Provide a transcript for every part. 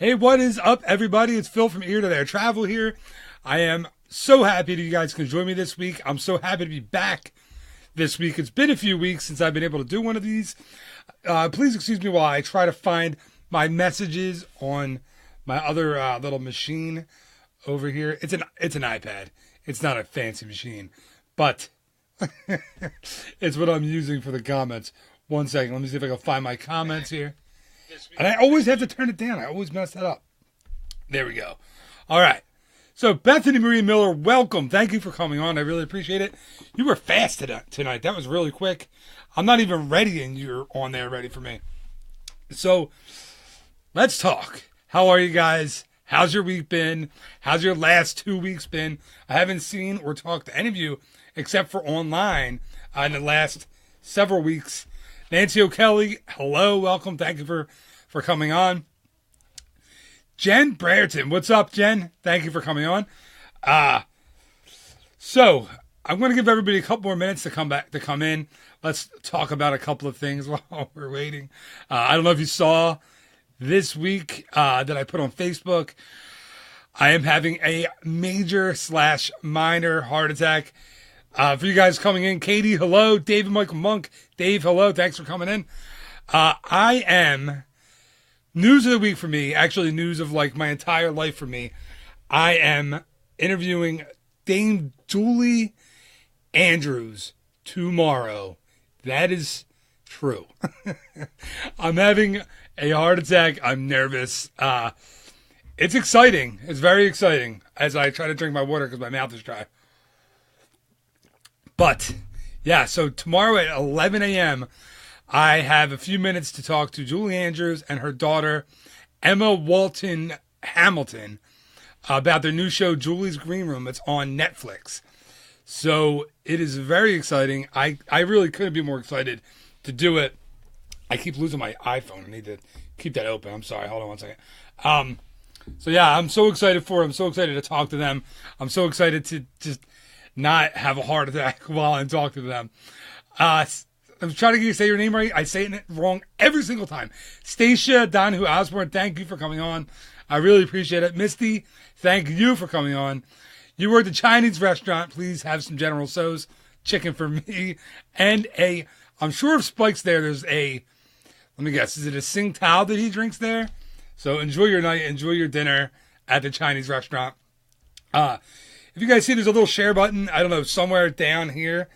Hey, what is up, everybody? It's Phil from Ear to There Travel here. I am so happy that you guys can join me this week. I'm so happy to be back this week. It's been a few weeks since I've been able to do one of these. Please excuse me while I try to find my messages on my other little machine over here. It's an iPad. It's not a fancy machine, but it's what I'm using for the comments. One second. Let me see if I can find my comments here. And I always have to turn it down. I always mess that up. There we go. All right. So, Bethany Marie Miller, welcome. Thank you for coming on. I really appreciate it. You were fast tonight. That was really quick. I'm not even ready, and you're on there ready for me. So, let's talk. How are you guys? How's your week been? How's your last 2 weeks been? I haven't seen or talked to any of you except for online in the last several weeks. Nancy O'Kelly, hello, welcome. Thank you for coming on. Jen Brereton, what's up, Jen? Thank you for coming on. So I'm going to give everybody a couple more minutes to come in. Let's talk about a couple of things while we're waiting. I don't know if you saw this week that I put on Facebook. I am having a major/minor heart attack. For you guys coming in, Katie, hello. David Michael Monk, Dave, hello. Thanks for coming in. I am, news of the week for me, actually news of like my entire life for me. I am interviewing Dame Julie Andrews tomorrow. That is true. I'm having a heart attack. I'm nervous. It's exciting. It's very exciting as I try to drink my water because my mouth is dry. But, yeah, so tomorrow at 11 a.m., I have a few minutes to talk to Julie Andrews and her daughter, Emma Walton Hamilton, about their new show, Julie's Green Room. It's on Netflix. So it is very exciting. I really couldn't be more excited to do it. I keep losing my iPhone. I need to keep that open. I'm sorry. Hold on one second. So, yeah, I'm so excited for it. I'm so excited to talk to them. I'm so excited to just not have a heart attack while I'm talking to them. I'm trying to get you to say your name right. I say it wrong every single time. Stacia Donahue Osborne, thank you for coming on. I really appreciate it. Misty, thank you for coming on. You were at the Chinese restaurant. Please have some General Tso's chicken for me. And I'm sure if Spike's there, there's let me guess, is it a Tsingtao that he drinks there? So enjoy your night, enjoy your dinner at the Chinese restaurant. If you guys see there's a little share button, I don't know, somewhere down here.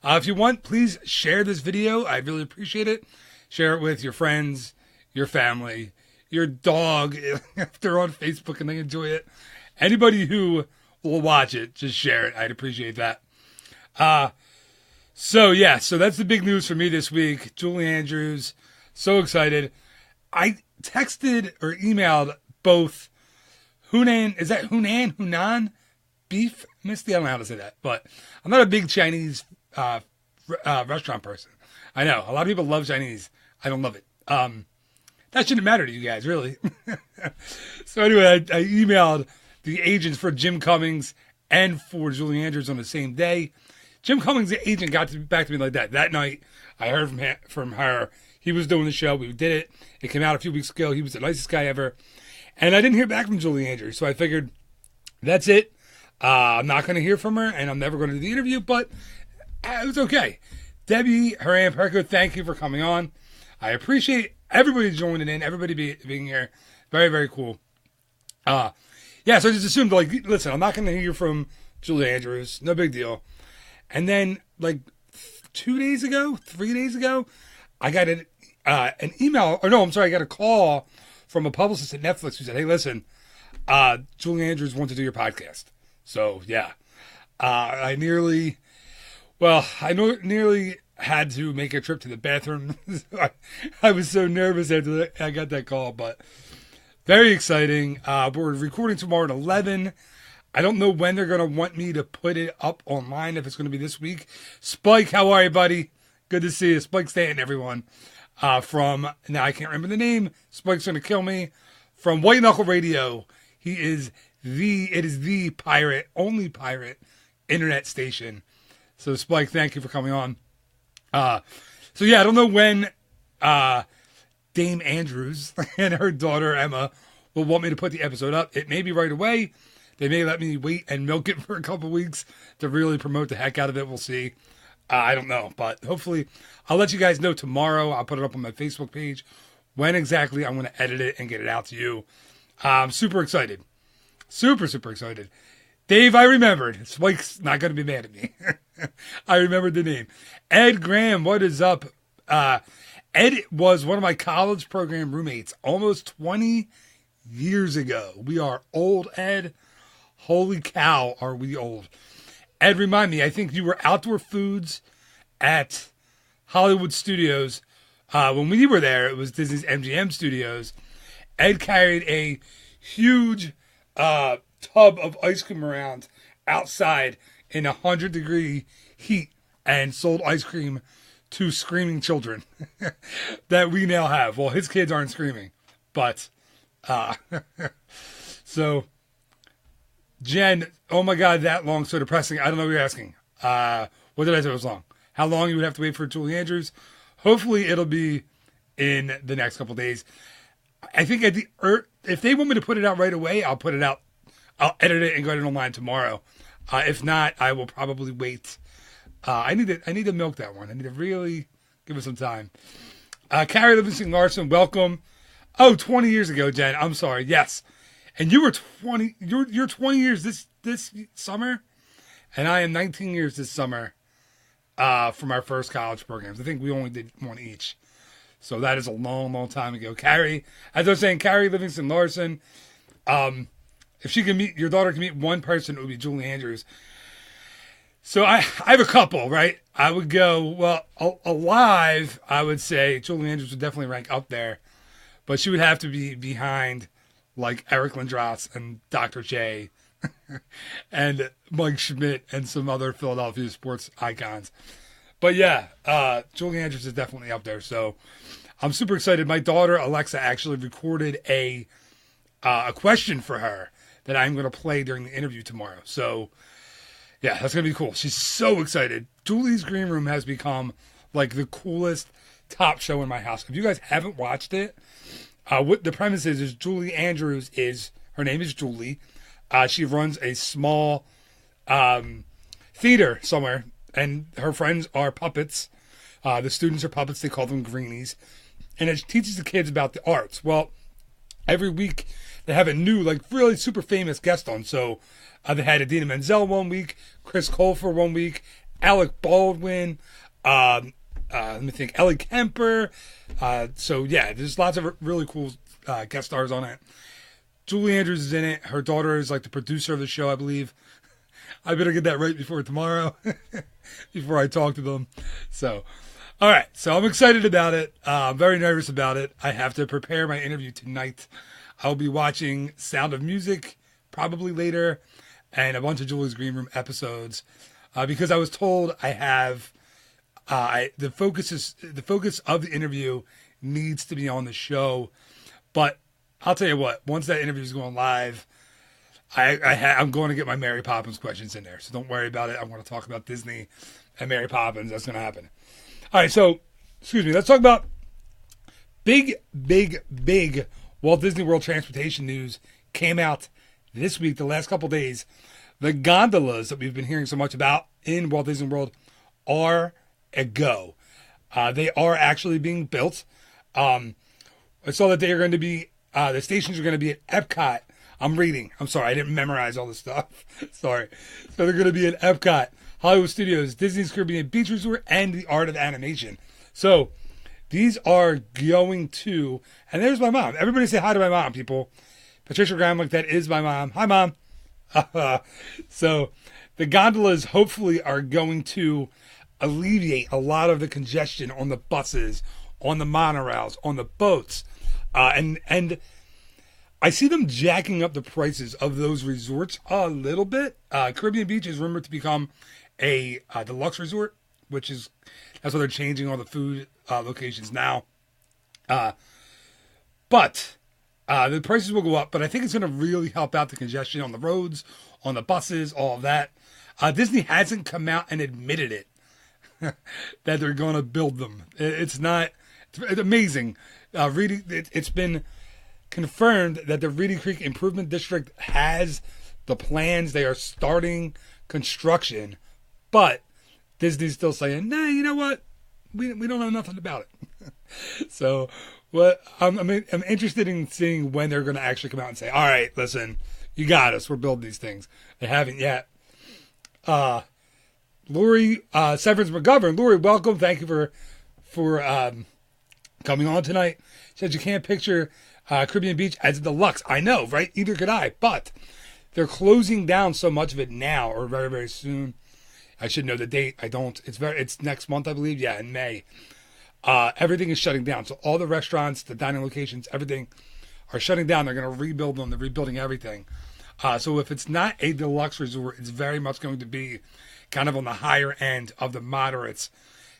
If you want, please share this video. I really appreciate it. Share it with your friends, your family, your dog, if they're on Facebook and they enjoy it. Anybody who will watch it, just share it. I'd appreciate that. So that's the big news for me this week. Julie Andrews, so excited. I texted or emailed both Hunan? Beef Misty, I don't know how to say that, but I'm not a big Chinese restaurant person. I know a lot of people love Chinese. I don't love it. That shouldn't matter to you guys, really. So anyway, I emailed the agents for Jim Cummings and for Julie Andrews on the same day. Jim Cummings, the agent, got back to me like that. That night, I heard from her. He was doing the show. We did it. It came out a few weeks ago. He was the nicest guy ever. And I didn't hear back from Julie Andrews, so I figured that's it. I'm not going to hear from her, and I'm never going to do the interview, but it was okay. Debbie Haran-Perko, thank you for coming on. I appreciate everybody joining in, everybody being here. Very, very cool. So I just assumed, listen, I'm not going to hear from Julie Andrews. No big deal. And then, 3 days ago, I got an email, I got a call from a publicist at Netflix who said, hey, listen, Julie Andrews wants to do your podcast. So, yeah, I nearly had to make a trip to the bathroom. I was so nervous after I got that call, but very exciting. We're recording tomorrow at 11. I don't know when they're going to want me to put it up online, if it's going to be this week. Spike, how are you, buddy? Good to see you. Spike Stanton, everyone. Now I can't remember the name. Spike's going to kill me. From White Knuckle Radio. It is the only pirate internet station. So Spike, thank you for coming on. I don't know when Dame Andrews and her daughter Emma will want me to put the episode up. It may be right away. They may let me wait and milk it for a couple weeks to really promote the heck out of it. We'll see. I don't know, but hopefully I'll let you guys know tomorrow. I'll put it up on my Facebook page when exactly I'm going to edit it and get it out to you. I'm super excited. Super, super excited. Dave, I remembered. Spike's not going to be mad at me. I remembered the name. Ed Graham, what is up? Ed was one of my college program roommates almost 20 years ago. We are old, Ed. Holy cow, are we old. Ed, remind me, I think you were Outdoor Foods at Hollywood Studios. When we were there, it was Disney's MGM Studios. Ed carried a huge tub of ice cream around outside in 100-degree heat and sold ice cream to screaming children that we now have. Well, his kids aren't screaming, but so Jen, oh my God, that long, so depressing. I don't know what you're asking. What did I say it was long? How long you would have to wait for Julie Andrews? Hopefully it'll be in the next couple days. I think if they want me to put it out right away, I'll put it out. I'll edit it and get it online tomorrow. If not, I will probably wait. I need to milk that one. I need to really give it some time. Carrie Livingston Larson, welcome. Oh, 20 years ago, Jen. I'm sorry. Yes. And you were 20, you're 20 years this summer, and I am 19 years this summer from our first college programs. I think we only did one each. So that is a long, long time ago. Carrie, as I was saying, Carrie Livingston Larson, if your daughter can meet one person, it would be Julie Andrews. So I have a couple, right? I would go, well, alive, I would say Julie Andrews would definitely rank up there, but she would have to be behind like Eric Lindros and Dr. J and Mike Schmidt and some other Philadelphia sports icons. But yeah, Julie Andrews is definitely up there. So I'm super excited. My daughter, Alexa, actually recorded a question for her that I'm going to play during the interview tomorrow. So yeah, that's going to be cool. She's so excited. Julie's Green Room has become like the coolest top show in my house. If you guys haven't watched it, what the premise is Julie Andrews her name is Julie. She runs a small theater somewhere, and her friends are puppets. The students are puppets. They call them greenies. And it teaches the kids about the arts. Well, every week they have a new, like, really super famous guest on. So they had Idina Menzel one week, Chris Colfer one week, Alec Baldwin, let me think, Ellie Kemper. So yeah, there's lots of really cool guest stars on it. Julie Andrews is in it. Her daughter is like the producer of the show, I believe. I better get that right before tomorrow, before I talk to them. So, all right. So I'm excited about it. I'm very nervous about it. I have to prepare my interview tonight. I'll be watching Sound of Music probably later, and a bunch of Julie's Green Room episodes, because I was told I have the focus of the interview needs to be on the show. But I'll tell you what, once that interview is going live, I'm going to get my Mary Poppins questions in there. So don't worry about it. I'm going to talk about Disney and Mary Poppins. That's going to happen. All right. So, let's talk about big Walt Disney World transportation news came out this week, the last couple days. The gondolas that we've been hearing so much about in Walt Disney World are a go. They are actually being built. I saw that they are going to be, the stations are going to be at Epcot. I'm sorry, I didn't memorize all this stuff. Sorry. So they're going to be at Epcot, Hollywood Studios, Disney's Caribbean Beach Resort, and the Art of Animation. So these are going to, and there's my mom. Everybody say hi to my mom, people. Patricia Gramlich, that is my mom. Hi, Mom. So the gondolas hopefully are going to alleviate a lot of the congestion on the buses, on the monorails, on the boats. And I see them jacking up the prices of those resorts a little bit. Caribbean Beach is rumored to become a deluxe resort, that's why they're changing all the food locations now. But the prices will go up, but I think it's going to really help out the congestion on the roads, on the buses, all of that. Disney hasn't come out and admitted it, that they're going to build them. It's amazing. It's been confirmed that the Reedy Creek Improvement District has the plans. They are starting construction, but Disney's still saying, nah, you know what? We don't know nothing about it. So I'm interested in seeing when they're going to actually come out and say, all right, listen, you got us. We're building these things. They haven't yet. Lori Severance McGovern. Lori, welcome. Thank you for coming on tonight. She said you can't picture Caribbean Beach as a deluxe. I know, right? Neither could I. But they're closing down so much of it now, or very, very soon. I should know the date. I don't. It's next month, I believe. Yeah, in May. Everything is shutting down. So all the restaurants, the dining locations, everything are shutting down. They're going to rebuild them. They're rebuilding everything. So if it's not a deluxe resort, it's very much going to be kind of on the higher end of the moderates.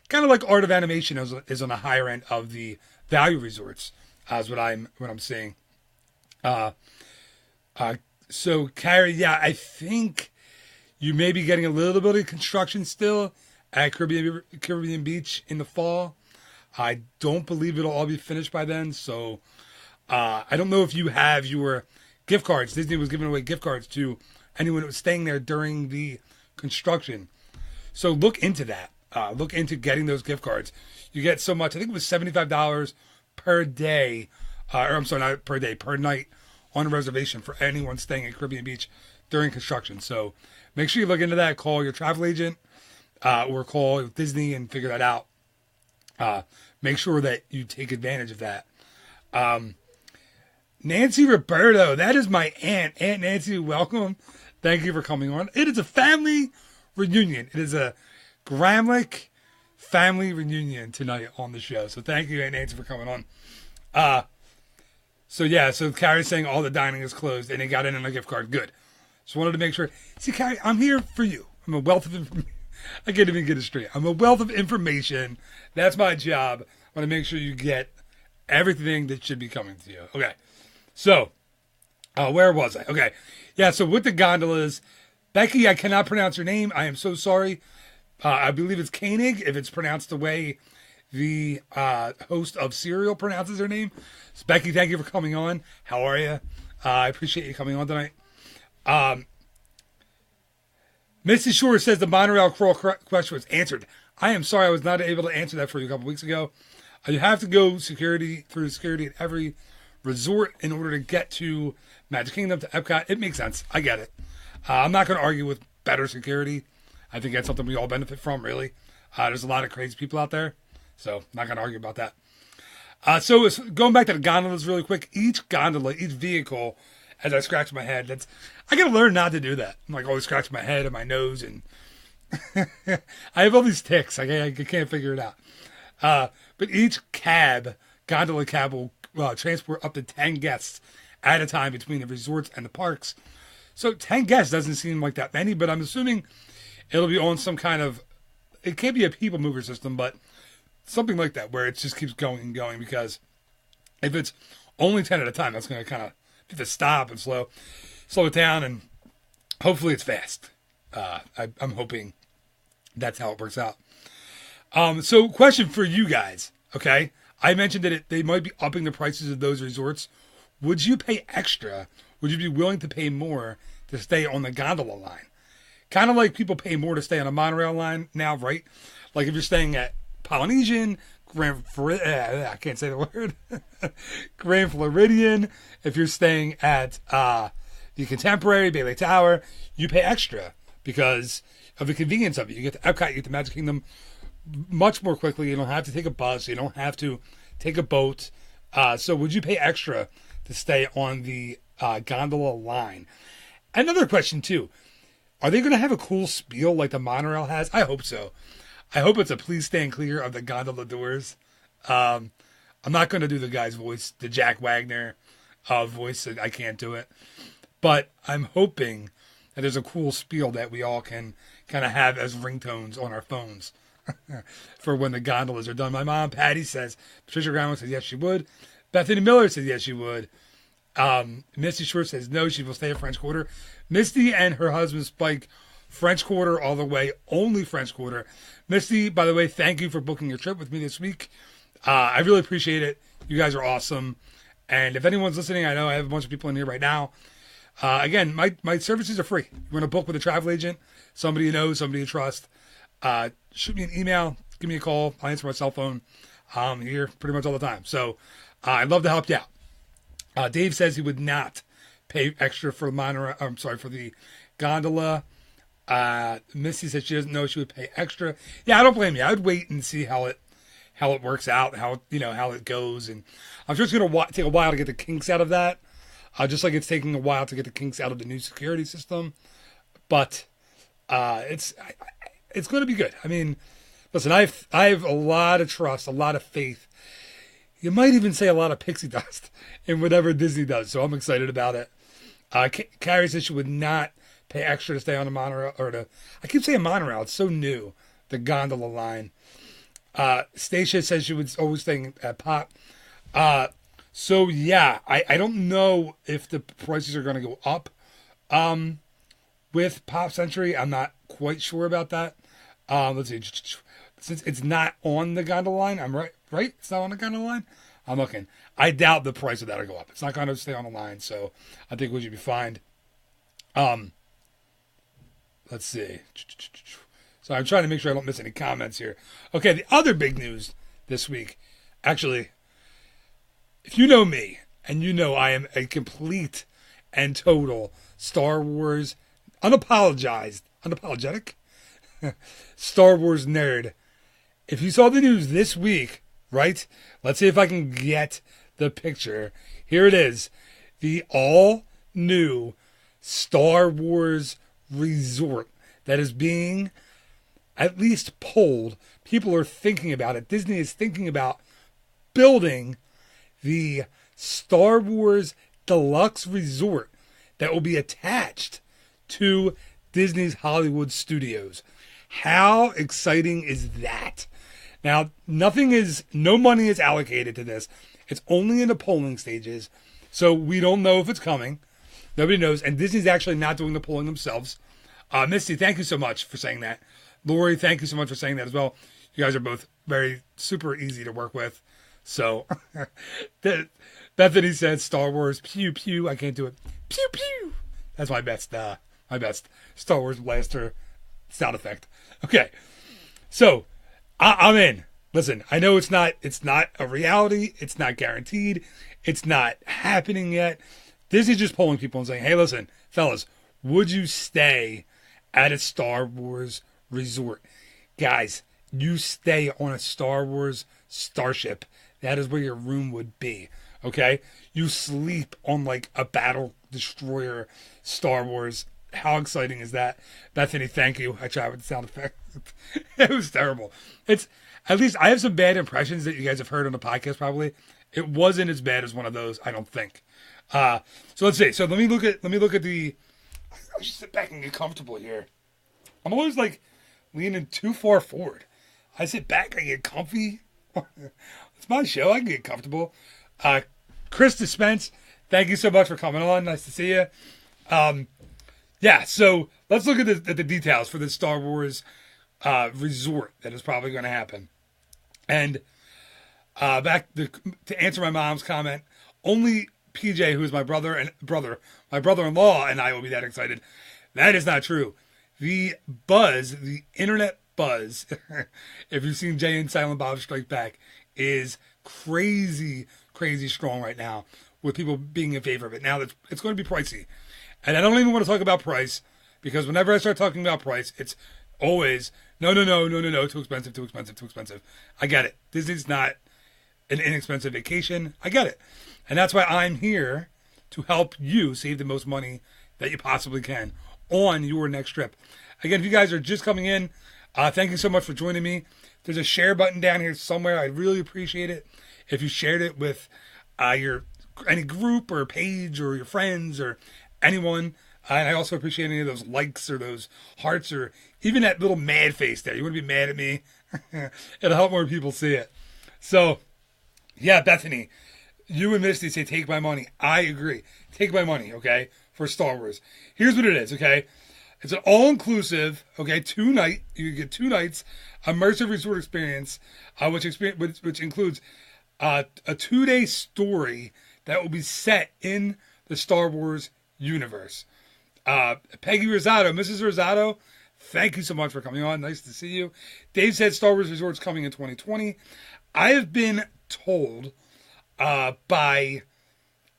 Kind of like Art of Animation is on the higher end of the value resorts, is what I'm seeing. So Carrie, yeah, I think you may be getting a little bit of construction still at Caribbean Beach in the fall. I don't believe it'll all be finished by then. So I don't know if you have your gift cards. Disney was giving away gift cards to anyone that was staying there during the construction. So look into that. Look into getting those gift cards. You get so much. I think it was $75 per day. Or I'm sorry, not per day, per night on a reservation for anyone staying at Caribbean Beach during construction. So make sure you look into that. Call your travel agent or call Disney and figure that out. Make sure that you take advantage of that. Nancy Roberto, that is my aunt. Aunt Nancy, welcome. Thank you for coming on. It is a family reunion. It is a Gramlich family reunion tonight on the show. So thank you, Aunt Nancy, for coming on. So Carrie's saying all the dining is closed and they got in on a gift card. Good. Just wanted to make sure. See, Carrie, I'm here for you. I'm a wealth of information. I can't even get it straight. I'm a wealth of information. That's my job. I want to make sure you get everything that should be coming to you. Okay. So, where was I? Okay. Yeah, so with the gondolas, Becky, I cannot pronounce her name. I am so sorry. I believe it's Koenig, if it's pronounced the way the host of Serial pronounces her name. So, Becky, thank you for coming on. How are you? I appreciate you coming on tonight. Mrs. Shore says the monorail crawl question was answered. I am sorry I was not able to answer that for you a couple weeks ago. You have to go through security at every resort in order to get to Magic Kingdom, to Epcot. It makes sense. I get it. I'm not going to argue with better security. I think that's something we all benefit from, really. There's a lot of crazy people out there, so I'm not going to argue about that. So going back to the gondolas really quick, each gondola, each vehicle, as I scratch my head, I got to learn not to do that. I'm like always scratching my head and my nose, and I have all these tics. I can't figure it out. But each gondola cab will transport up to 10 guests at a time between the resorts and the parks. So 10 guests doesn't seem like that many, but I'm assuming it'll be on some kind of, it can't be a people mover system, but something like that where it just keeps going and going, because if it's only 10 at a time, that's going to kind of have to stop and slow it down, and hopefully it's fast. I'm hoping that's how it works out. So question for you guys, okay? I mentioned that they might be upping the prices of those resorts. Would you pay extra? Would you be willing to pay more to stay on the gondola line? Kind of like people pay more to stay on a monorail line now, right? Like if you're staying at Polynesian, I can't say the word, Grand Floridian. If you're staying at the Contemporary, Bay Lake Tower, you pay extra because of the convenience of it. You get to Epcot, you get to Magic Kingdom much more quickly. You don't have to take a bus. You don't have to take a boat. So would you pay extra to stay on the gondola line? Another question, too. Are they going to have a cool spiel like the monorail has? I hope so. I hope it's a please stand clear of the gondola doors. I'm not going to do the guy's voice, the Jack Wagner voice. I can't do it. But I'm hoping that there's a cool spiel that we all can kind of have as ringtones on our phones for when the gondolas are done. My mom, Patty, says, Patricia Graham says yes, she would. Bethany Miller says yes, she would. Misty Short says no, she will stay at French Quarter. Misty and her husband Spike, French Quarter all the way, only French Quarter. Misty, by the way, thank you for booking your trip with me this week. I really appreciate it. You guys are awesome. And if anyone's listening, I know I have a bunch of people in here right now. Again, my services are free. You want to book with a travel agent, somebody you know, somebody you trust, shoot me an email, give me a call. I answer my cell phone. I'm here pretty much all the time. So I'd love to help you out. Dave says he would not pay extra for for the gondola. Missy said she doesn't know she would pay extra. Yeah, I don't blame you. I'd wait and see how it works out, how it goes, and I'm sure it's going to take a while to get the kinks out of that. Just like it's taking a while to get the kinks out of the new security system, but it's going to be good. I mean, listen, I have a lot of trust, a lot of faith. You might even say a lot of pixie dust in whatever Disney does. So I'm excited about it. Carrie says she would not pay extra to stay on the monorail I keep saying monorail. It's so new. The gondola line. Stacia says she would always stay at Pop. So yeah, I don't know if the prices are going to go up with Pop Century. I'm not quite sure about that. Let's see. Since it's not on the gondola line, I'm right? It's not on the gondola line? I'm looking. I doubt the price of that will go up. It's not going to stay on the line, so I think we should be fine. Let's see. So I'm trying to make sure I don't miss any comments here. Okay, the other big news this week, actually, if you know me, and you know I am a complete and total Star Wars, unapologetic Star Wars nerd. If you saw the news this week, right? Let's see if I can get the picture. Here it is. The all-new Star Wars resort that is being at least polled. People are thinking about it. Disney is thinking about building the Star Wars Deluxe Resort that will be attached to Disney's Hollywood Studios. How exciting is that? Now, no money is allocated to this. It's only in the polling stages, so we don't know if it's coming. Nobody knows, and Disney's actually not doing the polling themselves. Misty, thank you so much for saying that. Lori, thank you so much for saying that as well. You guys are both very super easy to work with. So, Bethany said Star Wars, pew pew. I can't do it. Pew pew. That's my best Star Wars blaster sound effect. Okay, so I'm in. Listen, I know it's not a reality. It's not guaranteed. It's not happening yet. Disney's just polling people and saying, hey, listen, fellas, would you stay at a Star Wars resort? Guys, you stay on a Star Wars starship. That is where your room would be, okay? You sleep on like a battle destroyer Star Wars. How exciting is that? Bethany, thank you. I tried with the sound effect. It was terrible. It's, at least I have some bad impressions that you guys have heard on the podcast probably. It wasn't as bad as one of those, I don't think. So let's see. So let me look at the, I should sit back and get comfortable here. I'm always like leaning too far forward. I sit back, I get comfy. It's my show. I can get comfortable. Chris Dispense, thank you so much for coming on. Nice to see you. Yeah, so let's look at the details for the Star Wars resort that is probably going to happen. And back to answer my mom's comment, only PJ, who is my brother-in-law, and I will be that excited. That is not true. The buzz, the internet buzz, if you've seen Jay and Silent Bob Strike Back, is crazy strong right now with people being in favor of it. Now, it's going to be pricey. And I don't even want to talk about price, because whenever I start talking about price, it's always, no, too expensive. I get it. Disney's not an inexpensive vacation. I get it. And that's why I'm here to help you save the most money that you possibly can on your next trip. Again, if you guys are just coming in, thank you so much for joining me. There's a share button down here somewhere. I'd really appreciate it if you shared it with any group or page or your friends or anyone. And I also appreciate any of those likes or those hearts or even that little mad face there. You want to be mad at me? It'll help more people see it. So, yeah, Bethany, you and Misty say take my money. I agree. Take my money, okay, for Star Wars. Here's what it is, okay? It's an all-inclusive, okay, you get 2 nights, immersive resort experience, which includes a 2-day story that will be set in the Star Wars universe. Peggy Rosado, Mrs. Rosado, thank you so much for coming on. Nice to see you. Dave said Star Wars Resort's coming in 2020. I have been told by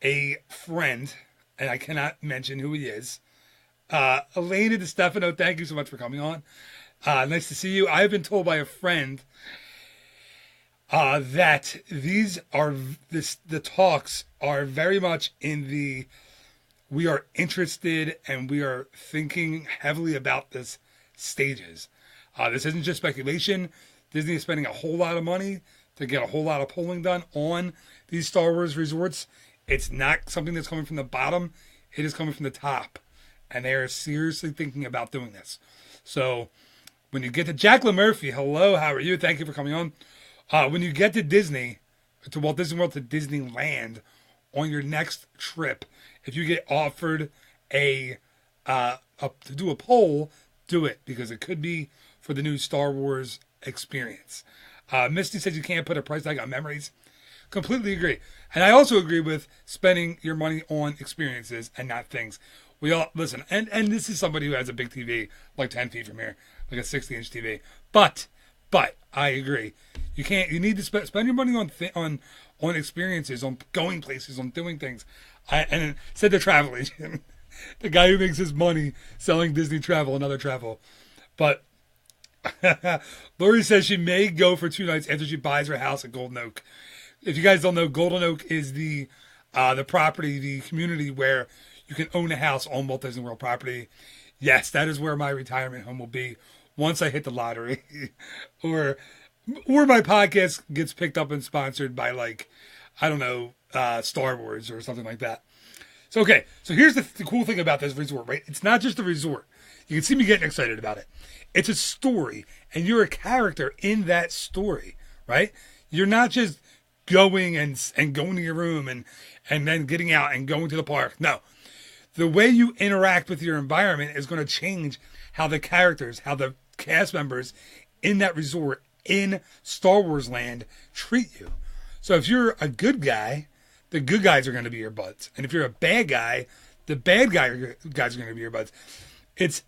a friend, and I cannot mention who he is, Elena DeStefano, thank you so much for coming on. Nice to see you. I have been told by a friend that the talks are very much in the, we are interested and we are thinking heavily about this stages. This isn't just speculation. Disney is spending a whole lot of money to get a whole lot of polling done on these Star Wars resorts. It's not something that's coming from the bottom. It is coming from the top. And they are seriously thinking about doing this. So when you get to Jacqueline Murphy, hello, how are you? Thank you for coming on. When you get to Disney, to Walt Disney World, to Disneyland, on your next trip, if you get offered to do a poll, do it, because it could be for the new Star Wars experience. Misty says you can't put a price tag on memories. Completely agree. And I also agree with spending your money on experiences and not things. We all, listen, and this is somebody who has a big TV, like 10 feet from here, like a 60-inch TV. But I agree. You need to spend your money on experiences, on going places, on doing things. And said the travel agent, the guy who makes his money selling Disney travel and other travel. But Lori says she may go for 2 nights after she buys her house at Golden Oak. If you guys don't know, Golden Oak is the property, the community where you can own a house on Walt Disney World property. Yes, that is where my retirement home will be once I hit the lottery, or my podcast gets picked up and sponsored by, like, I don't know, Star Wars or something like that. So, okay, so here's the cool thing about this resort, right? It's not just a resort. You can see me getting excited about it. It's a story, and you're a character in that story, right? You're not just going and going to your room and then getting out and going to the park. No. The way you interact with your environment is going to change how the characters, how the cast members in that resort in Star Wars land treat you. So if you're a good guy, the good guys are going to be your buds. And if you're a bad guy, the bad guys are going to be your buds.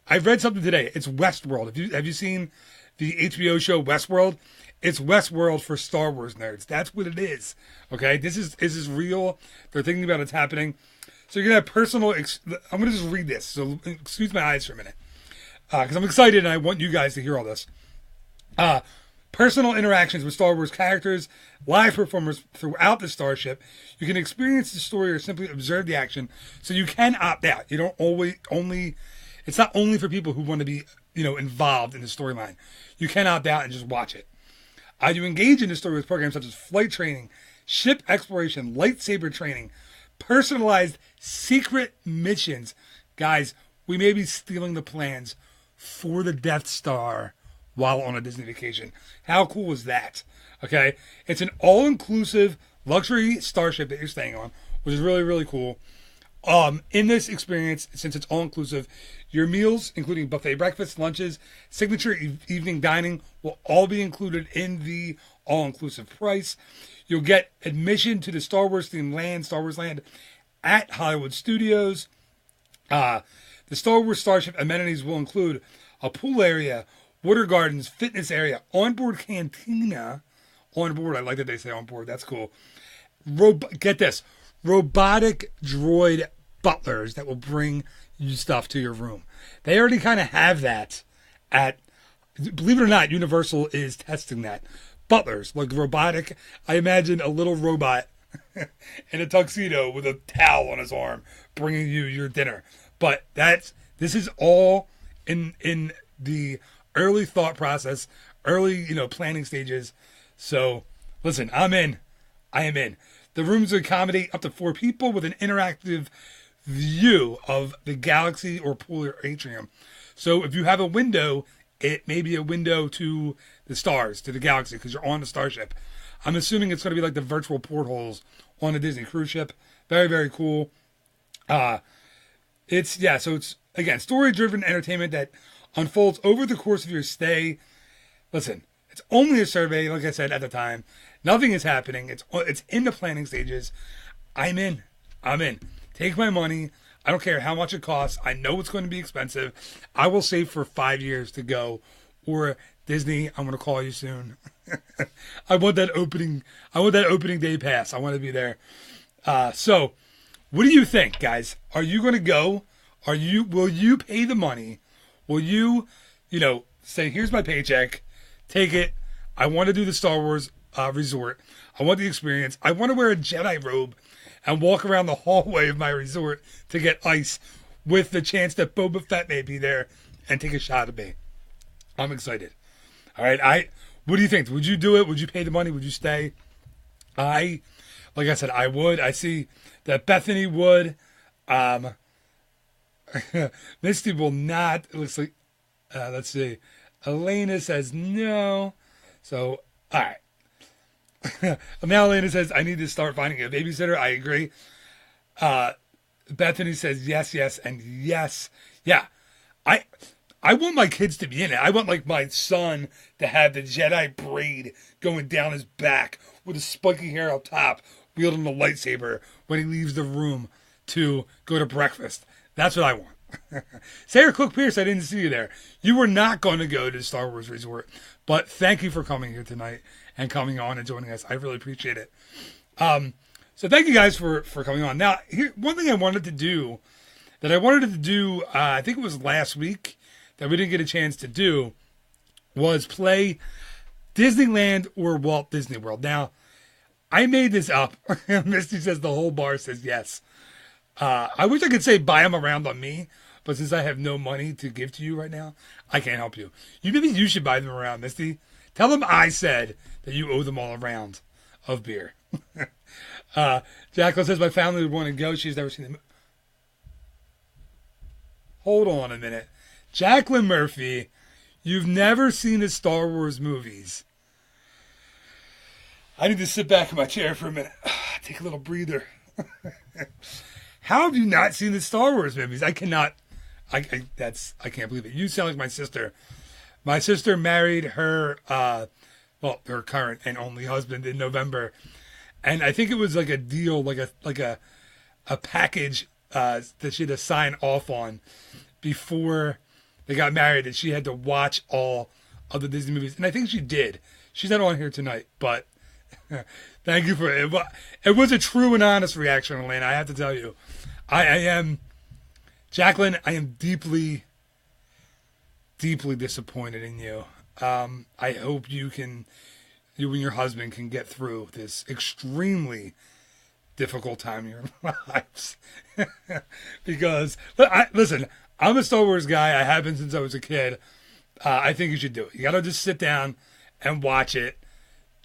I've read something today. It's Westworld. Have you seen the HBO show Westworld? It's Westworld for Star Wars nerds. That's what it is. Okay? This is real. They're thinking about it's happening. So you're going to have personal... I'm going to just read this. So excuse my eyes for a minute. Because I'm excited and I want you guys to hear all this. Personal interactions with Star Wars characters, live performers throughout the starship. You can experience the story or simply observe the action. So you can opt out. You don't it's not only for people who want to be, involved in the storyline. You can opt out and just watch it. You engage in the story with programs such as flight training, ship exploration, lightsaber training, personalized secret missions. Guys, we may be stealing the plans for the Death Star while on a Disney vacation. How cool is that? Okay? It's an all-inclusive luxury starship that you're staying on, which is really, really cool. In this experience, since it's all-inclusive, your meals, including buffet breakfasts, lunches, signature evening dining, will all be included in the all-inclusive price. You'll get admission to the Star Wars-themed land, Star Wars Land, at Hollywood Studios. The Star Wars Starship amenities will include a pool area, water gardens, fitness area, onboard cantina. Onboard, I like that they say onboard. That's cool. Get this. Robotic droid butlers that will bring you stuff to your room. They already kind of have that at, believe it or not, Universal is testing that. Butlers, like robotic. I imagine a little robot in a tuxedo with a towel on his arm bringing you your dinner. But this is all in the early thought process, early, planning stages. So, listen, I am in. The rooms accommodate up to 4 people with an interactive view of the galaxy or pool or atrium. So if you have a window, it may be a window to the stars, to the galaxy, because you're on the starship. I'm assuming it's going to be like the virtual portholes on a Disney cruise ship. Very, very cool. So it's, again, story-driven entertainment that unfolds over the course of your stay. Listen, it's only a survey, like I said at the time. Nothing is happening. It's in the planning stages. I'm in. I'm in. Take my money. I don't care how much it costs. I know it's going to be expensive. I will save for 5 years to go. Or Disney, I'm going to call you soon. I want that opening. I want that opening day pass. I want to be there. So, what do you think, guys? Are you going to go? Will you pay the money? Will you, say, here's my paycheck, take it. I want to do the Star Wars resort. I want the experience. I want to wear a Jedi robe and walk around the hallway of my resort to get ice with the chance that Boba Fett may be there and take a shot at me. I'm excited. All right. What do you think? Would you do it? Would you pay the money? Would you stay? Like I said, I would. I see that Bethany would. Misty will not. It looks like, let's see. Elena says no. So, all right. Now Elena says, I need to start finding a babysitter. I agree. Bethany says yes, and yes. Yeah. I want my kids to be in it. I want, like, my son to have the Jedi braid going down his back with a spiky hair up top, wielding the lightsaber when he leaves the room to go to breakfast. That's what I want. Sarah Cook Pierce, I didn't see you there. You were not going to go to the Star Wars Resort, but thank you for coming here tonight and coming on and joining us. I really appreciate it. So thank you guys for coming on. Now, here, one thing I wanted to do, I think it was last week, that we didn't get a chance to do, was play Disneyland or Walt Disney World. Now, I made this up. Misty says the whole bar says yes. I wish I could say buy them around on me, but since I have no money to give to you right now, I can't help you. Maybe you should buy them around, Misty. Tell them I said that you owe them all a round of beer. Jacqueline says my family would want to go. She's never seen them. Hold on a minute. Jacqueline Murphy, you've never seen the Star Wars movies. I need to sit back in my chair for a minute. Take a little breather. How have you not seen the Star Wars movies? I cannot. I can't believe it. You sound like my sister. My sister married her, her current and only husband in November, and I think it was like a deal, like a package that she had to sign off on before they got married, that she had to watch all of the Disney movies, and I think she did. She's not on here tonight, but thank you for it. It was a true and honest reaction, Elena. I have to tell you, I am, Jacqueline. I am deeply, deeply disappointed in you. I hope you and your husband can get through this extremely difficult time in your lives. Because listen, I'm a Star Wars guy. I have been since I was a kid. I think you should do it. You gotta just sit down and watch it.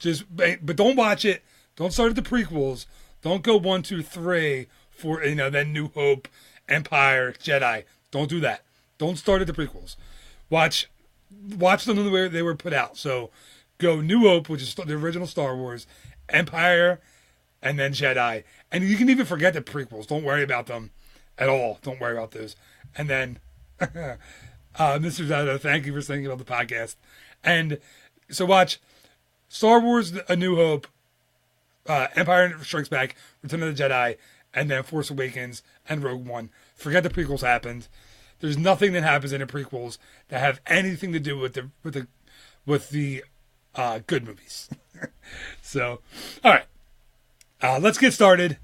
But don't watch it. Don't start at the prequels. Don't go 1, 2, 3, 4. Then New Hope, Empire, Jedi. Don't do that. Don't start at the prequels. Watch them the way they were put out. So go New Hope, which is the original Star Wars, Empire, and then Jedi. And you can even forget the prequels. Don't worry about them at all. Don't worry about those. And then, Mr. Zado, thank you for saying it on the podcast. And so watch Star Wars, A New Hope, Empire Strikes Back, Return of the Jedi, and then Force Awakens and Rogue One. Forget the prequels happened. There's nothing that happens in the prequels that have anything to do with the good movies. So, all right, let's get started.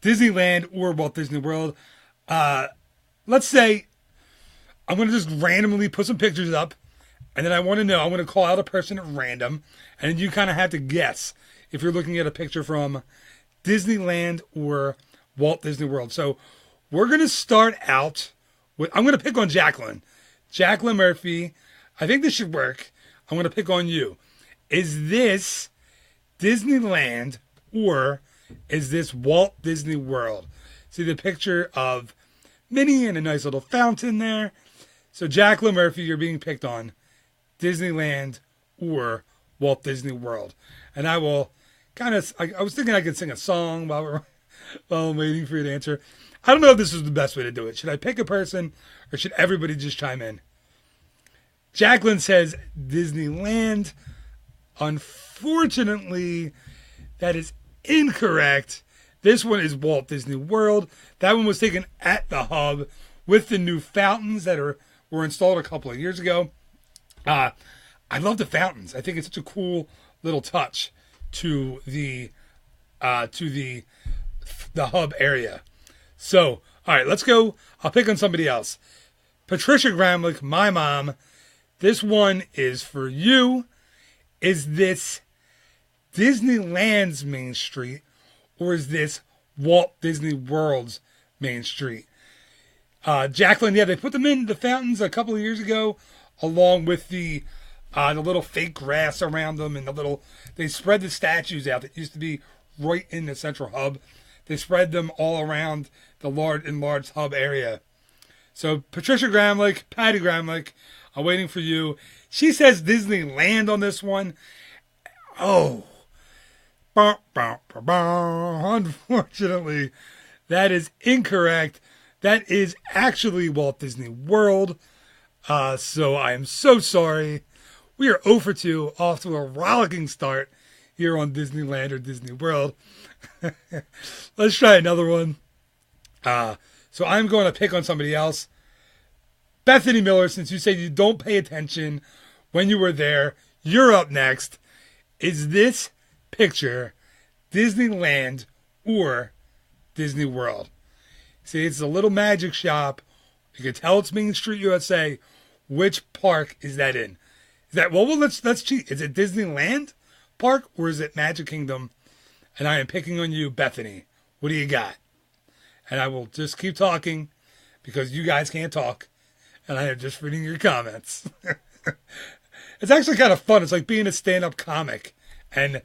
Disneyland or Walt Disney World. Let's say I'm going to just randomly put some pictures up, and then I want to call out a person at random, and you kind of have to guess if you're looking at a picture from Disneyland or Walt Disney World. So we're going to start out with, I'm going to pick on Jacqueline. Jacqueline Murphy, I think this should work. I'm going to pick on you. Is this Disneyland or is this Walt Disney World? See the picture of Minnie and a nice little fountain there. So Jacqueline Murphy, you're being picked on Disneyland or Walt Disney World. And I will I was thinking I could sing a song while I'm waiting for you to answer. I don't know if this is the best way to do it. Should I pick a person or should everybody just chime in? Jacqueline says Disneyland. Unfortunately, that is incorrect. This one is Walt Disney World. That one was taken at the hub with the new fountains that were installed a couple of years ago. I love the fountains. I think it's such a cool little touch to the hub area. So, all right, let's go. I'll pick on somebody else. Patricia Gramlich, my mom. This one is for you. Is this Disneyland's Main Street, or is this Walt Disney World's Main Street? Jacqueline, yeah, they put them in the fountains a couple of years ago, along with the little fake grass around them, and they spread the statues out that used to be right in the central hub. They spread them all around the enlarged hub area. So Patricia Gramlich, Patty Gramlich, I'm waiting for you. She says Disneyland on this one. Oh. Unfortunately, that is incorrect. That is actually Walt Disney World. So I am so sorry. We are 0 for 2, off to a rollicking start here on Disneyland or Disney World. Let's try another one. So I'm going to pick on somebody else. Bethany Miller, since you said you don't pay attention when you were there, you're up next. Is this picture Disneyland or Disney World? See, it's a little magic shop. You can tell it's Main Street, USA. Which park is that in? Is that, well, let's cheat. Is it Disneyland Park or is it Magic Kingdom? And I am picking on you, Bethany. What do you got? And I will just keep talking because you guys can't talk. And I am just reading your comments. It's actually kind of fun. It's like being a stand-up comic. And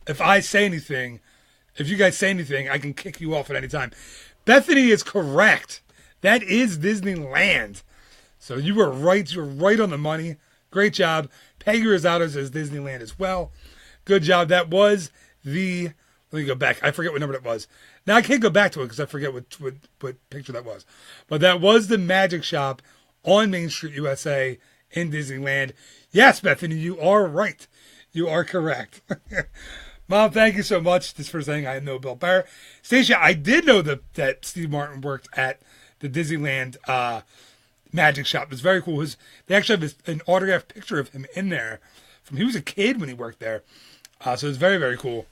if I say anything, if you guys say anything, I can kick you off at any time. Bethany is correct. That is Disneyland. So you were right. You were right on the money. Great job. Peggy Rosado says Disneyland as well. Good job. That was the... Let me go back. I forget what number that was. Now I can't go back to it because I forget what picture that was. But that was the magic shop on Main Street, USA in Disneyland. Yes, Bethany, you are right. You are correct. Mom, thank you so much. This first thing, I know Bill Barr. Stacia, I did know that Steve Martin worked at the Disneyland magic shop. It was very cool. They actually have an autographed picture of him in there. He was a kid when he worked there. So it's very, very cool.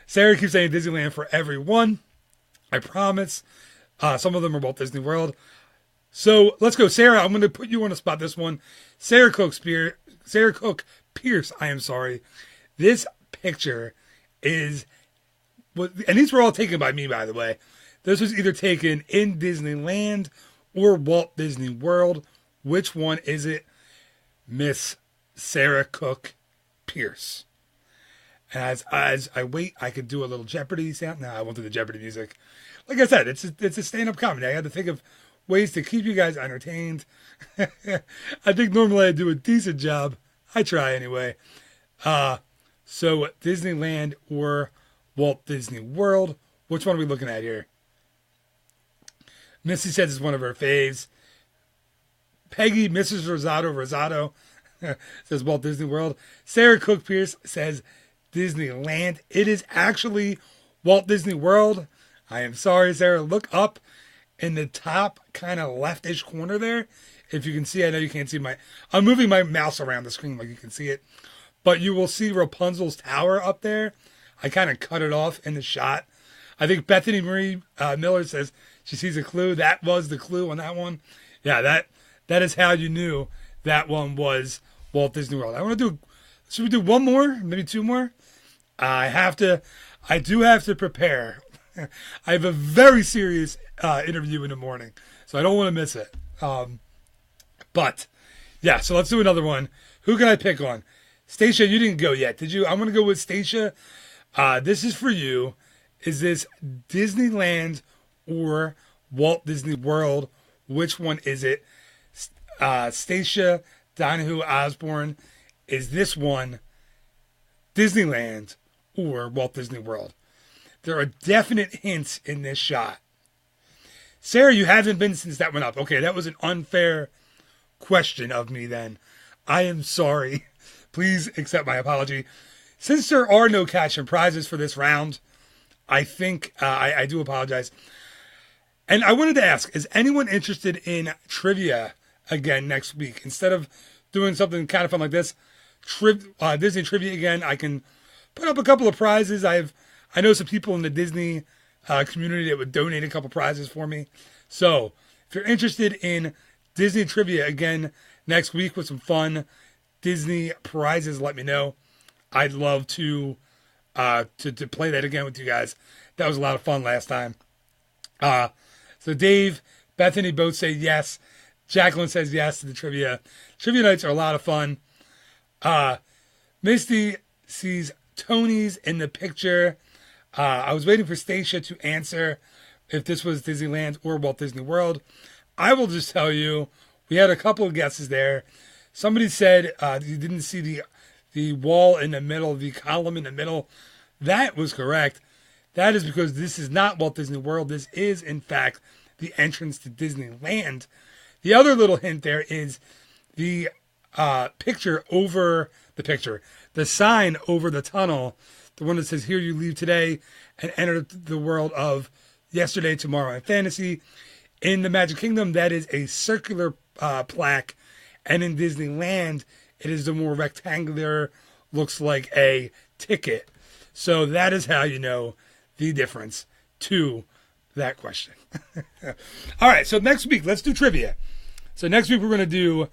Sarah keeps saying Disneyland for everyone. I promise. Some of them are Walt Disney World. So let's go. Sarah, I'm going to put you on the spot this one. Sarah Cook Pierce, I am sorry. This picture is, and these were all taken by me, by the way. This was either taken in Disneyland or Walt Disney World. Which one is it? Miss Sarah Cook Pierce. And as I wait, I could do a little Jeopardy sound. No, I won't do the Jeopardy music. Like I said, it's a stand-up comedy. I had to think of ways to keep you guys entertained. I think normally I do a decent job. I try anyway. So Disneyland or Walt Disney World. Which one are we looking at here? Missy says it's one of her faves. Peggy, Mrs. Rosado says Walt Disney World. Sarah Cook Pierce says Disneyland. It is actually Walt Disney World. I am sorry, Sarah. Look up in the top kind of leftish corner there. If you can see, I know you can't see I'm moving my mouse around the screen like you can see it. But you will see Rapunzel's tower up there. I kind of cut it off in the shot. I think Bethany Marie Miller says she sees a clue. That was the clue on that one. Yeah, that is how you knew that one was Walt Disney World. Should we do one more? Maybe two more? I do have to prepare. I have a very serious interview in the morning, so I don't want to miss it. But yeah, so let's do another one. Who can I pick on? Stacia, you didn't go yet, did you? I'm going to go with Stacia. This is for you. Is this Disneyland or Walt Disney World? Which one is it? Stacia Donahue Osborne. Is this one Disneyland or Walt Disney World? There are definite hints in this shot. Sarah, you haven't been since that went up. Okay, that was an unfair question of me then. I am sorry. Please accept my apology. Since there are no cash and prizes for this round, I think I do apologize. And I wanted to ask, is anyone interested in trivia again next week? Instead of doing something kind of fun like this, Disney trivia again. I can put up a couple of prizes. I know some people in the Disney community that would donate a couple prizes for me. So if you're interested in Disney trivia again next week with some fun Disney prizes, let me know. I'd love to play that again with you guys. That was a lot of fun last time. So Dave, Bethany both say yes. Jacqueline says yes to the trivia. Trivia nights are a lot of fun. Misty sees Tony's in the picture. I was waiting for Stacia to answer if this was Disneyland or Walt Disney World. I will just tell you, we had a couple of guesses there. Somebody said you didn't see the wall in the middle, the column in the middle. That was correct. That is because this is not Walt Disney World. This is, in fact, the entrance to Disneyland. The other little hint there is the picture over the picture. The sign over the tunnel, the one that says, "Here you leave today and enter the world of yesterday, tomorrow, and fantasy." In the Magic Kingdom, that is a circular plaque. And in Disneyland, it is the more rectangular, looks like a ticket. So that is how you know the difference to that question. All right, so next week, let's do trivia. So next week, we're going to do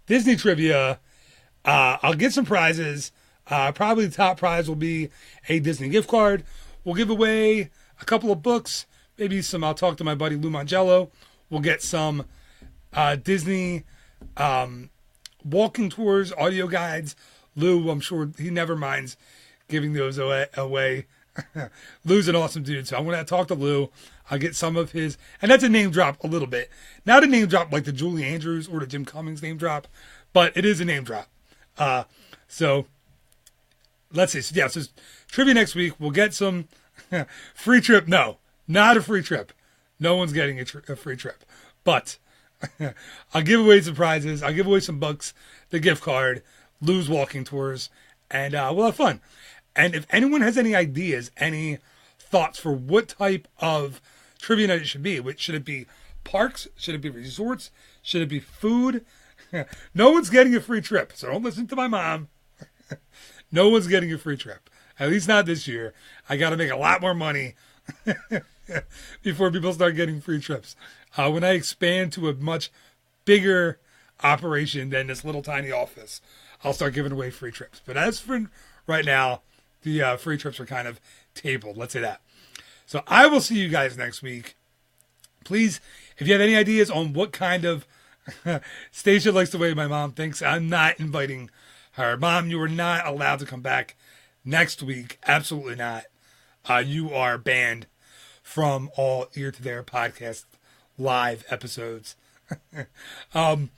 Disney trivia. I'll get some prizes. Probably the top prize will be a Disney gift card. We'll give away a couple of books. Maybe some, I'll talk to my buddy Lou Mangello. We'll get some Disney walking tours, audio guides. Lou, I'm sure he never minds giving those away. Lou's an awesome dude, so I'm going to talk to Lou. I'll get some of his, and that's a name drop a little bit. Not a name drop like the Julie Andrews or the Jim Cummings name drop, but it is a name drop. So let's see. So, yeah, so trivia next week. We'll get some free trip. No, not a free trip. No one's getting a free trip. But I'll give away some prizes. I'll give away some books, the gift card, Lou's walking tours, and we'll have fun. And if anyone has any ideas, any thoughts for what type of trivia night it should be, should it be parks? Should it be resorts? Should it be food? No one's getting a free trip, so don't listen to my mom. No one's getting a free trip. At least not this year. I got to make a lot more money before people start getting free trips. When I expand to a much bigger operation than this little tiny office, I'll start giving away free trips. But as for right now, the free trips are kind of tabled. Let's say that. So I will see you guys next week. Please, if you have any ideas on what kind of Stacia likes the way my mom thinks, I'm not inviting her. Mom, you are not allowed to come back next week. Absolutely not. You are banned from all Ear to There podcast live episodes. So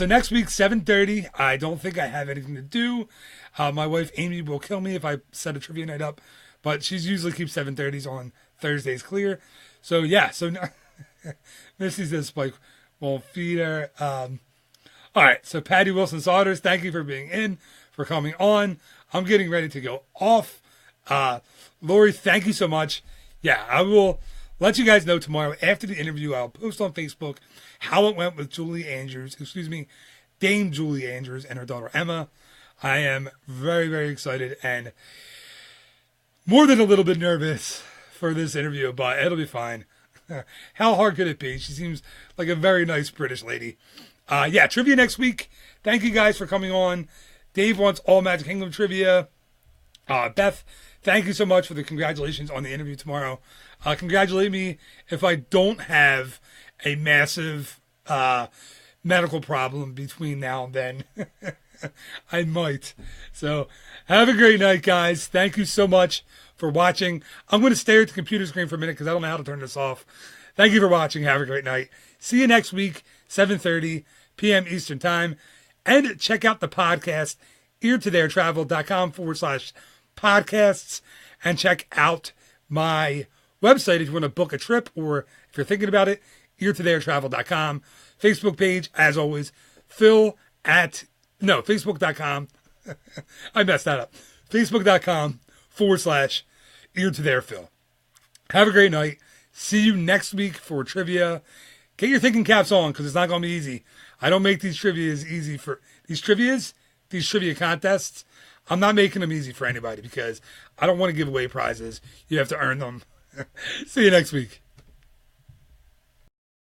next week, 7:30. I don't think I have anything to do. My wife Amy will kill me if I set a trivia night up, but she's usually keeps 7:30s on Thursdays clear. So yeah, Missy says like, won't feed her. All right, so Patty Wilson Saunders, thank you for being for coming on. I'm getting ready to go off. Lori, thank you so much. Yeah, I will let you guys know tomorrow after the interview. I'll post on Facebook how it went with Dame Julie Andrews and her daughter Emma. I am very, very excited and more than a little bit nervous for this interview, but it'll be fine. How hard could it be? She seems like a very nice British lady. Trivia next week. Thank you guys for coming on. Dave wants all Magic Kingdom trivia. Beth, thank you so much for the congratulations on the interview tomorrow. Congratulate me if I don't have a massive medical problem between now and then. I might. So have a great night, guys. Thank you so much for watching. I'm going to stare at the computer screen for a minute because I don't know how to turn this off. Thank you for watching. Have a great night. See you next week, 7:30 p.m. Eastern Time. And check out the podcast, eartotheretravel.com/podcasts. And check out my website if you want to book a trip or if you're thinking about it, eartotheretravel.com. Facebook page, as always, Facebook.com. I messed that up. Facebook.com/eartotherphil. Have a great night. See you next week for trivia. Get your thinking caps on because it's not going to be easy. I don't make these trivias easy for these trivia contests. I'm not making them easy for anybody because I don't want to give away prizes. You have to earn them. See you next week.